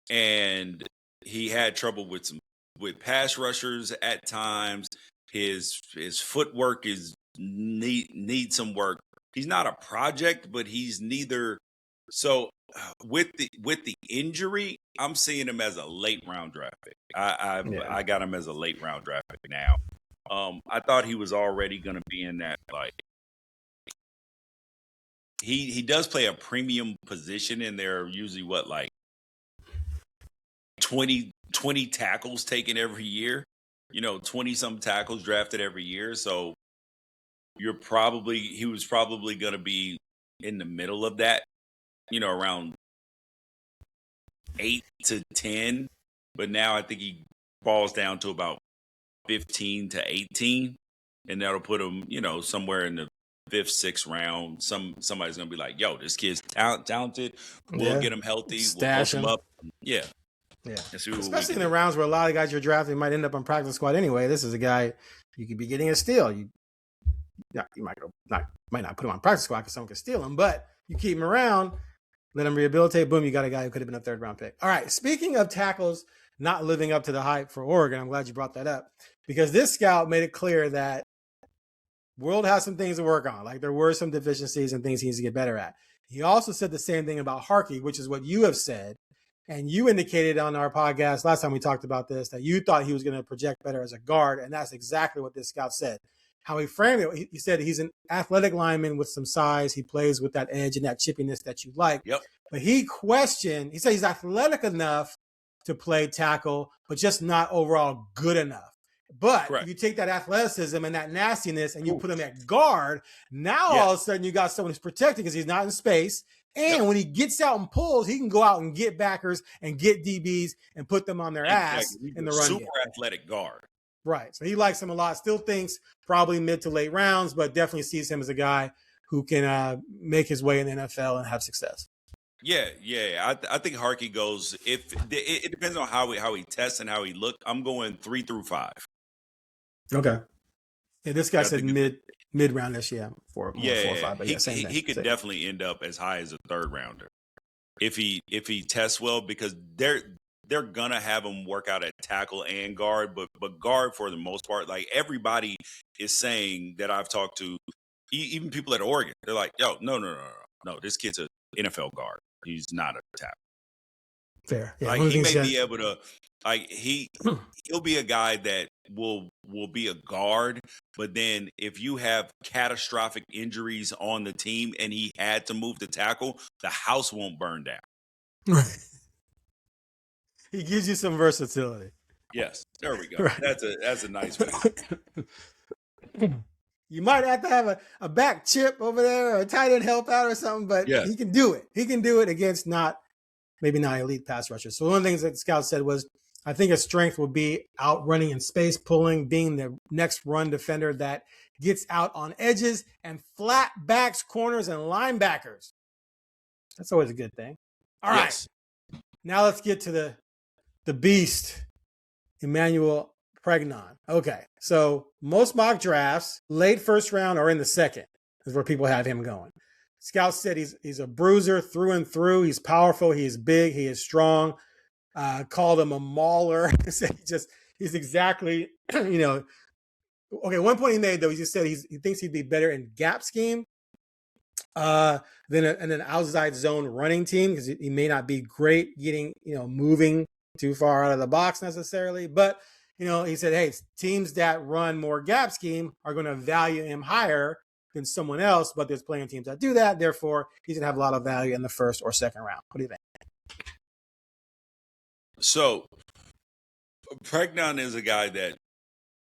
And he had trouble with pass rushers at times. His footwork needs some work. He's not a project, but he's neither. So with the injury, I'm seeing him as a late round draft pick. I got him as a late round draft pick now. I thought he was already going to be in that. Like he does play a premium position, and they're usually what like 20 tackles taken every year. 20 some tackles drafted every year. So he was probably going to be in the middle of that. Around 8 to 10, but now I think he falls down to about 15 to 18, and that'll put him, somewhere in the 5th, 6th round. Somebody's gonna be like, "Yo, this kid's talented. We'll get him healthy. Stash we'll post him up." Yeah. Especially in the rounds where a lot of guys you're drafting might end up on practice squad anyway. This is a guy you could be getting a steal. You might not put him on practice squad because someone could steal him, but you keep him around. Let him rehabilitate. Boom, you got a guy who could have been a third round pick. All right. Speaking of tackles not living up to the hype for Oregon, I'm glad you brought that up because this scout made it clear that World has some things to work on. Like there were some deficiencies and things he needs to get better at. He also said the same thing about Harkey, which is what you have said. And you indicated on our podcast last time we talked about this that you thought he was going to project better as a guard. And that's exactly what this scout said. How he framed it, he said he's an athletic lineman with some size. He plays with that edge and that chippiness that you like. Yep. But he said he's athletic enough to play tackle, but just not overall good enough. But Correct. If you take that athleticism and that nastiness and you put him at guard, now all of a sudden you got someone who's protected because he's not in space. And when he gets out and pulls, he can go out and get backers and get DBs and put them on their ass in the run game. Super athletic guard. Right. So he likes him a lot. Still thinks probably mid to late rounds, but definitely sees him as a guy who can make his way in the NFL and have success. Yeah. I think Harkey goes. If it depends on how he tests and how he looked. I'm going 3 through 5. Okay. Yeah, this guy said mid roundish. Yeah, 4 or 5. But he could definitely end up as high as a third rounder if he tests well because they're gonna have him work out at tackle and guard, but guard for the most part. Like everybody is saying that I've talked to, even people at Oregon, they're like, "Yo, no, this kid's an NFL guard. He's not a tackle." Fair. Yeah, like he may be able to, like he'll be a guy that will be a guard, but then if you have catastrophic injuries on the team and he had to move to tackle, the house won't burn down. Right. He gives you some versatility. Yes, there we go. Right. That's a nice way. You might have to have a back chip over there or a tight end help out or something, but he can do it. He can do it against maybe not elite pass rushers. So one of the things that the scout said was, I think his strength will be out running in space, pulling, being the next run defender that gets out on edges and flat backs, corners, and linebackers. That's always a good thing. All right. Now let's get to the beast, Emmanuel Pregnon. Okay. So most mock drafts, late first round or in the second is where people have him going. Scouts said he's a bruiser through and through. He's powerful. He is big. He is strong. Called him a mauler. He's exactly, Okay, one point he made, though, he just said he thinks he'd be better in gap scheme Then an outside zone running team, because he may not be great getting, moving too far out of the box necessarily. But, he said, hey, teams that run more gap scheme are going to value him higher than someone else, but there's plenty of teams that do that. Therefore, he's going to have a lot of value in the first or second round. What do you think? So, Pregnon is a guy that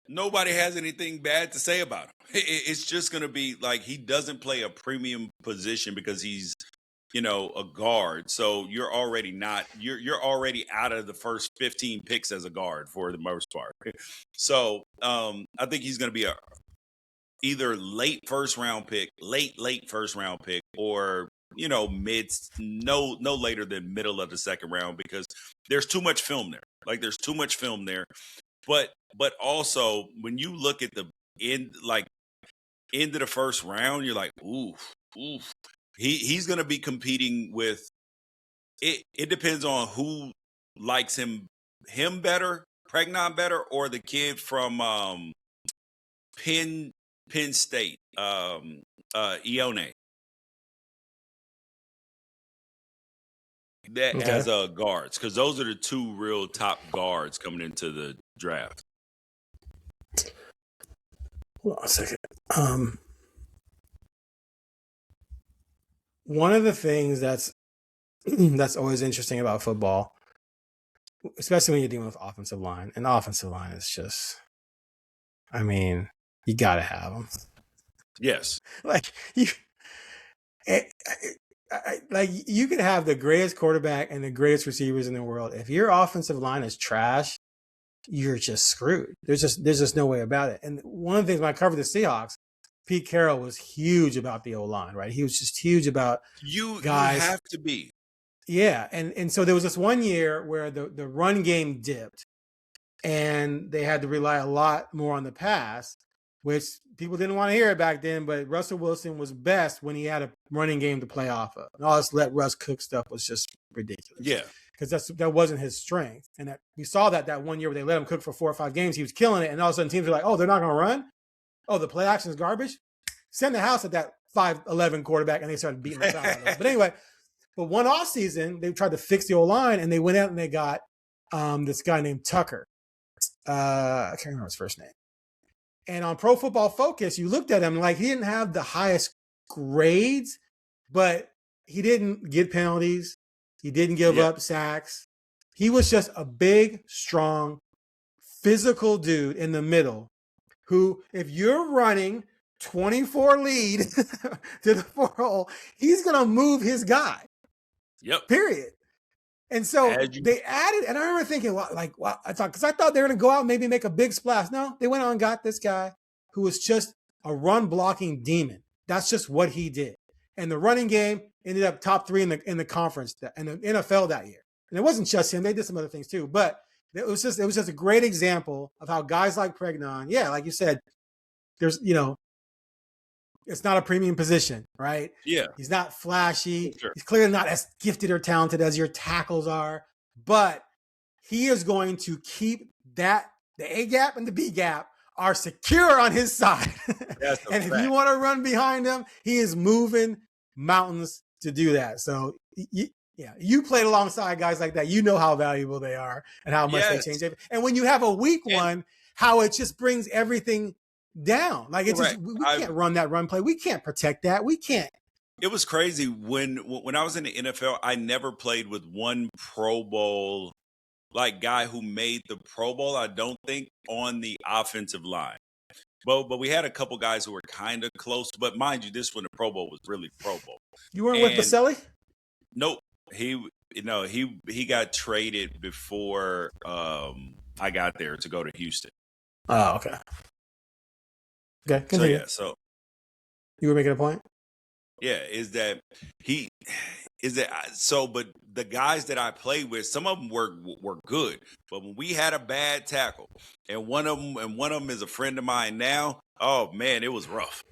nobody has anything bad to say about him. It's just going to be like he doesn't play a premium position because he's, a guard. So you're already already out of the first 15 picks as a guard for the most part. So I think he's going to be either late first round pick, or mid, no later than middle of the second round, because there's too much film there. Like there's too much film there. But also when you look at the end of the first round, you're like, oof. He's gonna be competing with it. It depends on who likes him better, Pregnon better, or the kid from Penn State, Ione. That as guards, because those are the two real top guards coming into the draft. Hold on a second. One of the things that's always interesting about football, especially when you're dealing with offensive line, and the offensive line is just, you got to have them. Yes. Like you could have the greatest quarterback and the greatest receivers in the world. If your offensive line is trash, you're just screwed. There's just no way about it. And one of the things when I covered the Seahawks, Pete Carroll was huge about the O-line, right? He was just huge about guys. You have to be. Yeah. And so there was this one year where the run game dipped and they had to rely a lot more on the pass, which people didn't want to hear it back then, but Russell Wilson was best when he had a running game to play off of. And all this let Russ cook stuff was just ridiculous. Yeah. Because that wasn't his strength. And we saw that one year where they let him cook for 4 or 5 games. He was killing it. And all of a sudden teams were like, oh, they're not going to run? Oh, the play action is garbage? Send the house at that 5'11" quarterback, and they started beating the shot out of him. But anyway, one offseason, they tried to fix the O-line, and they went out and they got this guy named Tucker. I can't remember his first name. And on Pro Football Focus, you looked at him like he didn't have the highest grades, but he didn't get penalties. He didn't give up sacks. He was just a big, strong, physical dude in the middle who, if you're running 24 lead to the 4 hole, he's going to move his guy. Yep. Period. And so they added, and I remember thinking, I thought they were going to go out and maybe make a big splash. No, they went out and got this guy who was just a run blocking demon. That's just what he did. And the running game ended up top 3 in the conference in the NFL that year. And it wasn't just him; they did some other things too. But it was just a great example of how guys like Pregnon, like you said, there's it's not a premium position, right? Yeah, he's not flashy. Sure. He's clearly not as gifted or talented as your tackles are, but he is going to keep the A gap and the B gap are secure on his side. And if you want to run behind him, he is moving mountains to do that. So you played alongside guys like that. You know how valuable they are and how much they change everything. And when you have a weak one, how it just brings everything down. Like it's just, we can't run that run play. We can't protect that. We can't. It was crazy when I was in the NFL, I never played with one Pro Bowl guy who made the Pro Bowl, I don't think, on the offensive line. But we had a couple guys who were kind of close. But mind you, this when the Pro Bowl was really Pro Bowl. You weren't with Baselli? Nope. He got traded before I got there to go to Houston. Oh, okay. Okay, continue. So you were making a point? Yeah, but the guys that I played with, some of them were good, but when we had a bad tackle, and one of them is a friend of mine now, oh man, it was rough.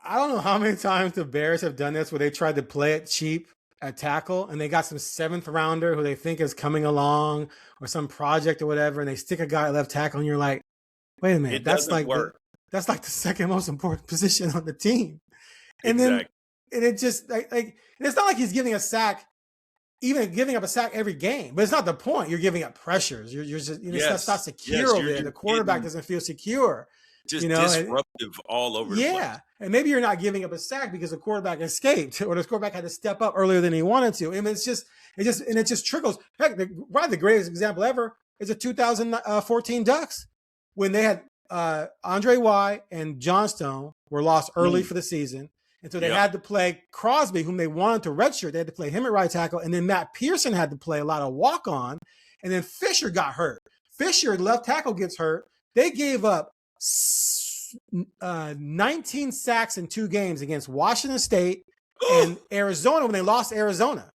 I don't know how many times the Bears have done this where they tried to play it cheap at tackle and they got some 7th rounder who they think is coming along or some project or whatever, and they stick a guy at left tackle and you're like, wait a minute, that's like work. That's like the second most important position on the team. And Exactly. then, and it just like and it's not like he's giving a sack, even giving up a sack every game, but it's not the point. You're giving up pressures. You're just, it's not secure over there. The quarterback doesn't feel secure. Just disruptive all over the place. Yeah. And maybe you're not giving up a sack because the quarterback escaped or the quarterback had to step up earlier than he wanted to. I mean, it just trickles. Heck, probably the greatest example ever is the 2014 Ducks when they had Andre Y and Johnstone were lost early for the season. And so they had to play Crosby, whom they wanted to redshirt. They had to play him at right tackle. And then Matt Pearson had to play a lot of walk-on. And then Fisher got hurt. Fisher, left tackle, gets hurt. They gave up 19 sacks in 2 games against Washington State and Arizona when they lost Arizona.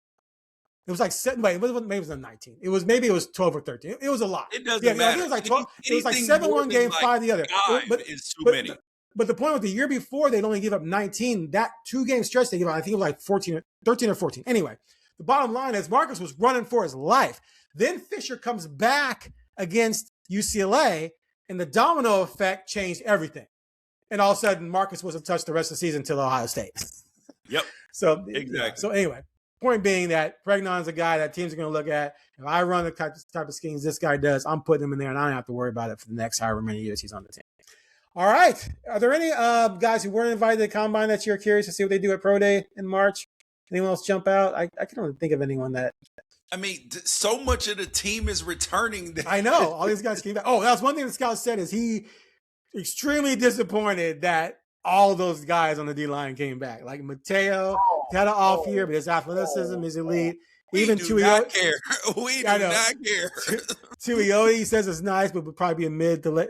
It was like 7, maybe it was 19. Maybe it was 12 or 13. It was a lot. It doesn't matter. It was like 12. It was like 7 one game, 5 the other. But it's too many. But the point was the year before they'd only give up 19. That 2-game stretch they gave up, I think it was like 13 or 14. Anyway, the bottom line is Marcus was running for his life. Then Fisher comes back against UCLA, and the domino effect changed everything. And all of a sudden, Marcus wasn't touched the rest of the season until Ohio State. Yep. So exactly. So anyway, point being that Pregnon's a guy that teams are going to look at. If I run the type of schemes this guy does, I'm putting him in there, and I don't have to worry about it for the next however many years he's on the team. All right. Are there any guys who weren't invited to the Combine that you're curious to see what they do at Pro Day in March? Anyone else jump out? I can't really think of anyone that. I mean, so much of the team is returning. I know. All these guys came back. Oh, that was one thing the scout said is he extremely disappointed that all those guys on the D-line came back. Like Mateo had an off year, but his athleticism is elite. Even do not care. We do not care. Tuioti says it's nice, but would probably be a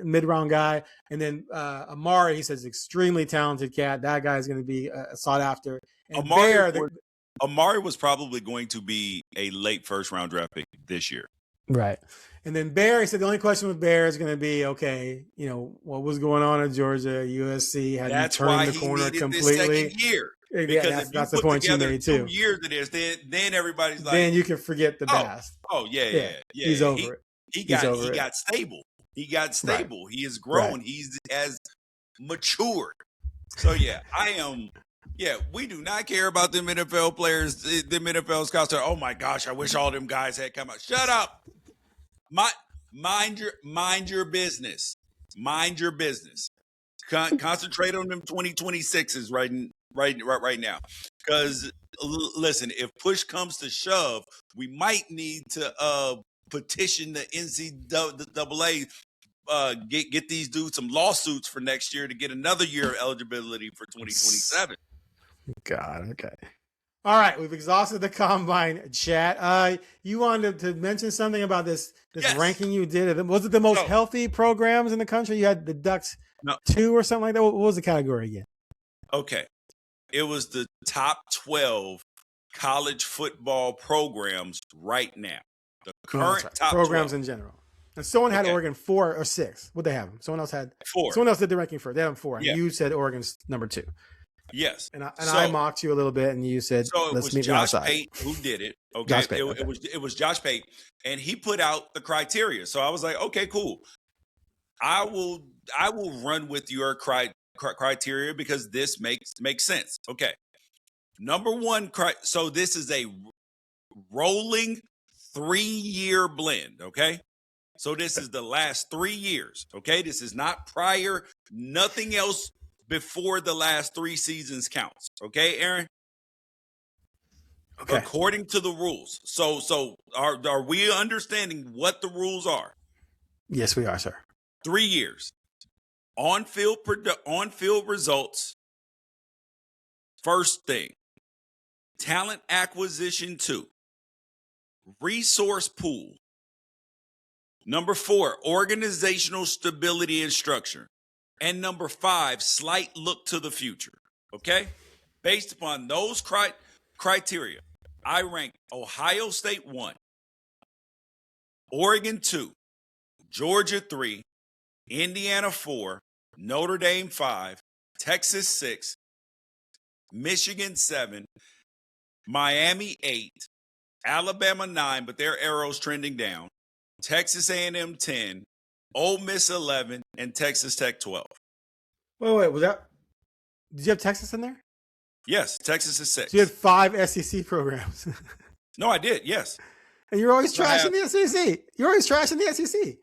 mid-round guy. And then Amari, he says, extremely talented cat. That guy is going to be sought after. And Amari was probably going to be a late first-round draft pick this year. Right. And then Bear, he said the only question with Bear is going to be, okay, what was going on at Georgia, USC? Had you turned the corner completely? This second year. Because that's the point you made too. 2 years of this, then everybody's like, then you can forget the past. Yeah. He's over it. He got stable. He got stable. Right. He has grown. Right. He has matured. So we do not care about them NFL players, them NFL scouts. Oh my gosh, I wish all them guys had come out. Shut up. Mind your business. Mind your business. Concentrate on them 2026s right now. Because listen, if push comes to shove, we might need to petition the NCAA, get these dudes some lawsuits for next year to get another year of eligibility for 2027. God, okay. All right, we've exhausted the Combine chat. You wanted to mention something about this ranking you did. Was it the most healthy programs in the country? You had the Ducks 2 or something like that. What was the category again? Okay. It was the top 12 college football programs right now. The current top programs 12. In general. And someone had Oregon 4 or 6. What'd they have? Someone else had 4. Someone else did the ranking first. They had them 4. And you said Oregon's number 2. Yes. And I mocked you a little bit, and you said, let's meet Josh outside. Pate who did it. Okay. Josh Pate, It was Josh Pate, and he put out the criteria. So I was like, okay, cool. I will run with your criteria because this makes sense. Okay. Number 1, so this is a rolling 3-year blend, okay? So this is the last 3 years, okay? This is not prior, nothing else before the last 3 seasons counts. Okay, Aaron? Okay. According to the rules. So are we understanding what the rules are? Yes, we are, sir. 3 years. On-field results. First thing. Talent acquisition 2. Resource pool. Number 4, organizational stability and structure. And number 5, slight look to the future. Okay? Based upon those criteria, I rank Ohio State 1, Oregon 2, Georgia 3, Indiana 4, Notre Dame 5, Texas 6, Michigan 7, Miami 8, Alabama 9, but their arrow's trending down, Texas A&M 10, Ole Miss 11, and Texas Tech 12. Wait, was that? Did you have Texas in there? Yes, Texas is 6. So you had 5 SEC programs. No, I did. Yes. And you're always trashing the SEC. You're always trashing the SEC.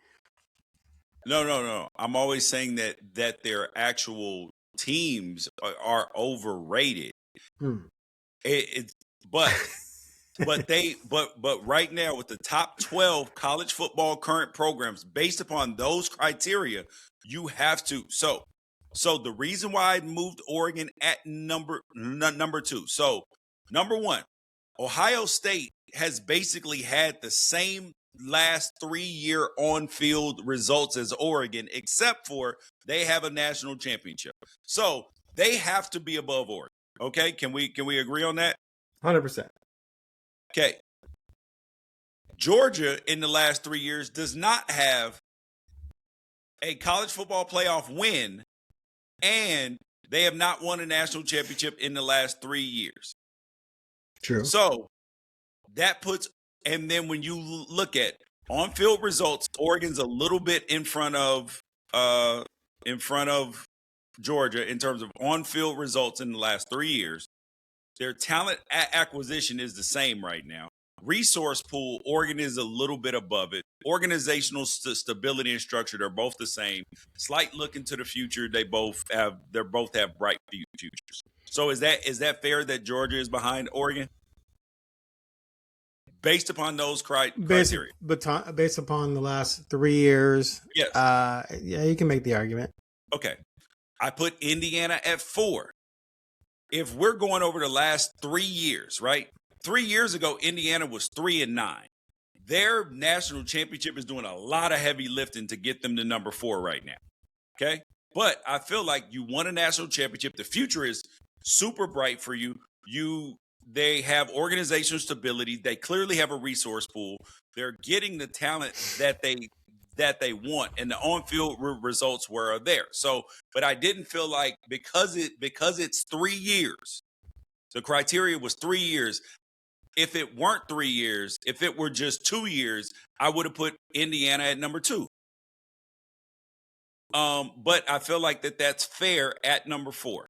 No. I'm always saying that their actual teams are overrated. But right now with the top 12 college football current programs, based upon those criteria, you have to. So the reason why I moved Oregon at number 2. So number 1, Ohio State has basically had the same last 3-year on-field results as Oregon, except for they have a national championship. So they have to be above Oregon. Okay, can we agree on that? 100%. Okay. Georgia in the last 3 years does not have a college football playoff win, and they have not won a national championship in the last 3 years. True. So that puts, and then when you look at on-field results, Oregon's a little bit in front of Georgia in terms of on-field results in the last 3 years. Their talent acquisition is the same right now. Resource pool, Oregon is a little bit above it. Organizational stability and structure, they're both the same. Slight look into the future, they both have bright futures. So is that fair that Georgia is behind Oregon? Based upon those criteria. Based upon the last 3 years. Yes. Yeah, you can make the argument. Okay. I put Indiana at 4. If we're going over the last 3 years, right? 3 years ago, Indiana was 3-9. Their national championship is doing a lot of heavy lifting to get them to number 4 right now. Okay. But I feel like you won a national championship. The future is super bright for you. They have organizational stability. They clearly have a resource pool. They're getting the talent that they want, and the on-field results were there. So, but I didn't feel like because it's 3 years, the criteria was 3 years. If it weren't 3 years, if it were just 2 years, I would have put Indiana at number 2. But I feel like that's fair at number 4.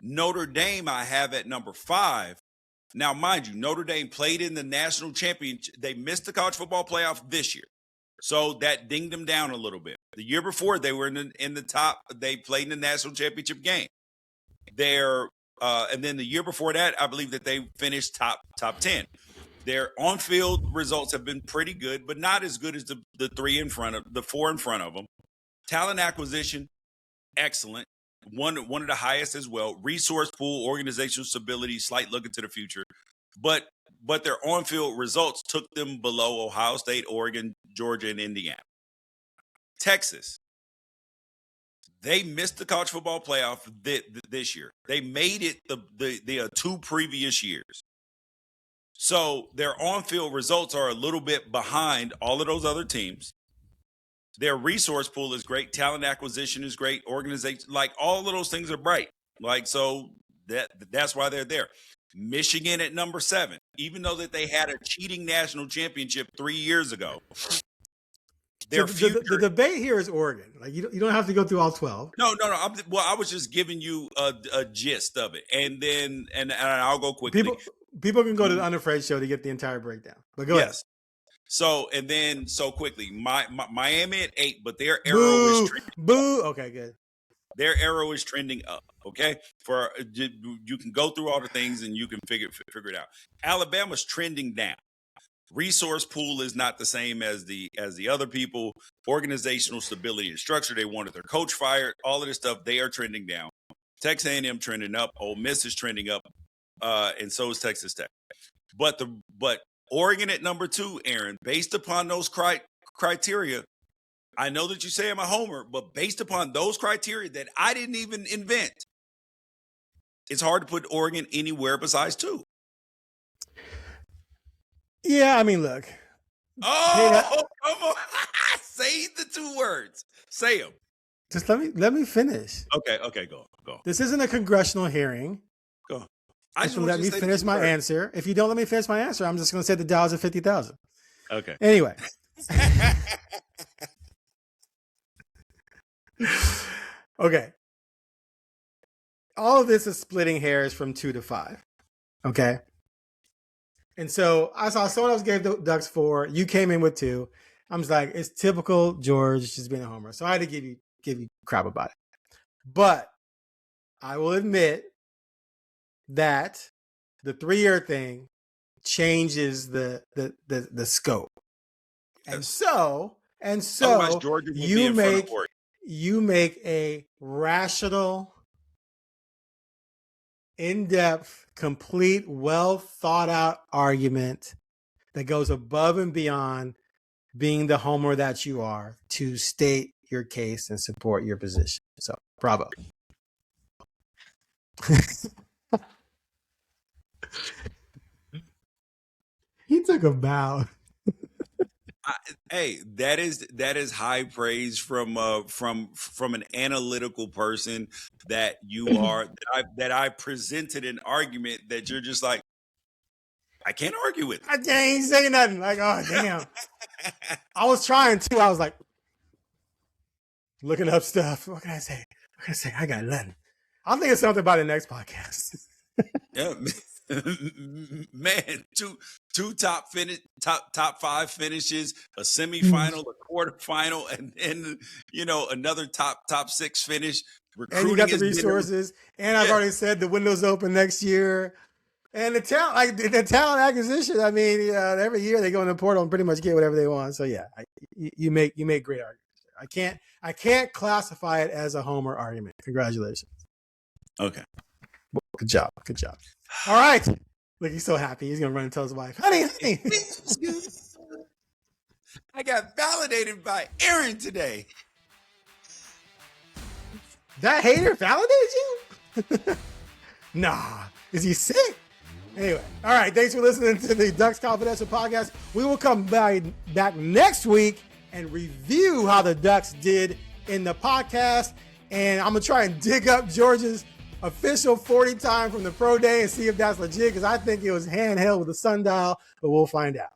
Notre Dame I have at number 5. Now, mind you, Notre Dame played in the national championship. They missed the college football playoff this year. So that dinged them down a little bit. The year before, they were in the top. They played in the national championship game. And then the year before that, I believe that they finished top 10. Their on-field results have been pretty good, but not as good as the 4 in front of them. Talent acquisition, excellent. One of the highest as well. Resource pool, organizational stability, slight look into the future. But their on-field results took them below Ohio State, Oregon, Georgia, and Indiana. Texas, they missed the college football playoff this year. They made it the 2 previous years. So their on-field results are a little bit behind all of those other teams. Their resource pool is great. Talent acquisition is great. Organization, like all of those things are bright. Like, so that's why they're there. Michigan at number 7, even though that they had a cheating national championship 3 years ago. The debate here is Oregon. Like you don't have to go through all 12. No. I was just giving you a gist of it, and then I'll go quickly. People can go to the Unafraid Show to get the entire breakdown. But go ahead. So quickly, Miami at 8, but their arrow is trending. Okay, good. Their arrow is trending up. Okay, you can go through all the things and you can figure it out. Alabama's trending down. Resource pool is not the same as the other people. Organizational stability and structure. They wanted their coach fired. All of this stuff. They are trending down. Texas A&M trending up. Ole Miss is trending up, and so is Texas Tech. But Oregon at number 2, Aaron, based upon those criteria, I know that you say I'm a homer, but based upon those criteria that I didn't even invent, it's hard to put Oregon anywhere besides 2. Yeah, I mean, look. Oh, come on. Say the 2 words. Say them. Just let me finish. Okay, go. This isn't a congressional hearing. Go. Just let me finish my answer. If you don't let me finish my answer, I'm just going to say the Dow's at 50,000. Okay. Anyway. Okay. all of this is splitting hairs from 2 to 5. Okay. And so I saw someone else gave the Ducks 4. You came in with 2. I'm just like, it's typical George just being a homer. So I had to give you crap about it. But I will admit that the 3-year thing changes the scope. And so Georgia would be you in front of Oregon. You make a rational, in-depth, complete, well thought out argument that goes above and beyond being the homer that you are to state your case and support your position. So, bravo. He took a bow. Hey, that is high praise from an analytical person that you are. that I presented an argument that you're just like, I can't argue with. I ain't say nothing. Like, oh damn. I was trying to. I was like looking up stuff. What can I say? I got nothing. I'll think of something about the next podcast. Yeah, man, two top 5 finishes, a semifinal, a quarterfinal, and then another top 6 finish. And you got the resources, and I've already said the window's open next year. And the talent acquisition. I mean, every year they go in the portal and pretty much get whatever they want. So yeah, you make great arguments. I can't classify it as a homer argument. Congratulations. Okay. Good job. All right. Look, he's so happy. He's gonna run and tell his wife, honey. I got validated by Aaron today. That hater validated you? Nah. Is he sick? Anyway, all right. Thanks for listening to the Ducks Confidential Podcast. We will come back next week and review how the Ducks did in the podcast. And I'm going to try and dig up George's official 40 time from the pro day and see if that's legit, because I think it was handheld with a sundial, but we'll find out.